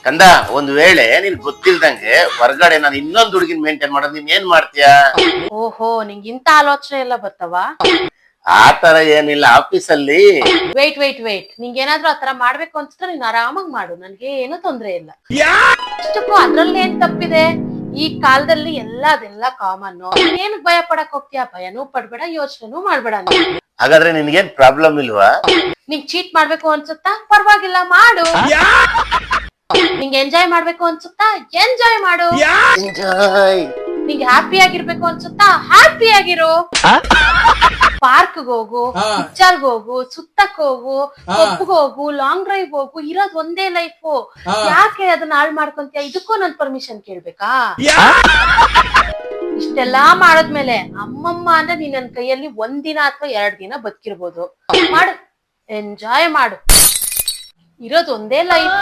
ಕಂದ ಒಂದ್ ವೇಳೆ ನೀನ್ ಗೊತ್ತಿಲ್ದಂಗೆ ಹೊರಗಡೆ ನಾನು ಇನ್ನೊಂದು ಹುಡುಗಿನ ಮೇಂಟೈನ್ ಮಾಡೋದ್ ನೀನ್ ಏನ್ ಮಾಡ್ತೀಯಾ? ಓಹೋ ನಿಂಗೆ ಇಂತ ಆಲೋಚನೆ ಎಲ್ಲ ಬರ್ತಾವ? ಆ ತರ ಏನಿಲ್ಲ, ಆಫೀಸಲ್ಲಿ ವೇಟ್ ನಿಂಗೆ ಏನಾದ್ರೂ ಆತರ ಮಾಡ್ಬೇಕು ಅನ್ಸಿದ್ರೆ ನೀನ್ ಆರಾಮಾಗಿ ಮಾಡು, ನನ್ಗೆ ಏನು ತೊಂದ್ರೆ ಇಲ್ಲ. ಅಷ್ಟಕ್ಕೂ ಅದ್ರಲ್ಲಿ ಏನ್ ತಪ್ಪಿದೆ? ಈ ಕಾಲದಲ್ಲಿ ಅದೆಲ್ಲ ಕಾಮನ್. ಏನ್ ಭಯ ಪಡಕ್ ಹೋಗ್ತೀಯ? ಭಯನೂ ಪಡ್ಬೇಡ, ಯೋಚನೆನೂ ಮಾಡ್ಬೇಡ. ಹಾಗಾದ್ರೆ ನಿನ್ಗೇನ್ ಪ್ರಾಬ್ಲಮ್ ಇಲ್ವಾ? ನಿಂಗ್ ಚೀಟ್ ಮಾಡ್ಬೇಕು ಅನ್ಸುತ್ತಾ? ಪರವಾಗಿಲ್ಲ ಮಾಡು. ನಿಂಗೆ ಎಂಜಾಯ್ ಮಾಡ್ಬೇಕು ಅನ್ಸುತ್ತಾ? ಎಂಜಾಯ್ ಮಾಡು. ಎಂಜಾಯ್. ನಿಂಗೆ ಹ್ಯಾಪಿ ಆಗಿರ್ಬೇಕು ಅನ್ಸುತ್ತಾ? ಹ್ಯಾಪಿ ಆಗಿರು. ಪಾರ್ಕ್ ಹೋಗು, ಪಿಕ್ಚರ್ಗ್ ಹೋಗು, ಸುತ್ತಕ್ ಹೋಗು, ಪಬ್ಗ್ ಹೋಗು, ಲಾಂಗ್ ಡ್ರೈವ್ ಹೋಗು. ಇರೋದ್ ಒಂದೇ ಲೈಫು, ಯಾಕೆ ಅದನ್ನ ಹಾಳು ಮಾಡ್ಕೊಂತೀಯ? ಇದಕ್ಕೂ ನನ್ ಪರ್ಮಿಷನ್ ಕೇಳ್ಬೇಕಾ? ಇಷ್ಟೆಲ್ಲಾ ಮಾಡದ್ಮೇಲೆ ಅಮ್ಮಮ್ಮ ಅಂದ್ರೆ ನೀನ್ ನನ್ ಕೈಯಲ್ಲಿ ಒಂದಿನ ಅಥವಾ 2 ದಿನ ಬದುಕಿರ್ಬೋದು. ಮಾಡು, ಎಂಜಾಯ್ ಮಾಡು. ಇರೋದ್ ಒಂದೇ ಲೈಫ್.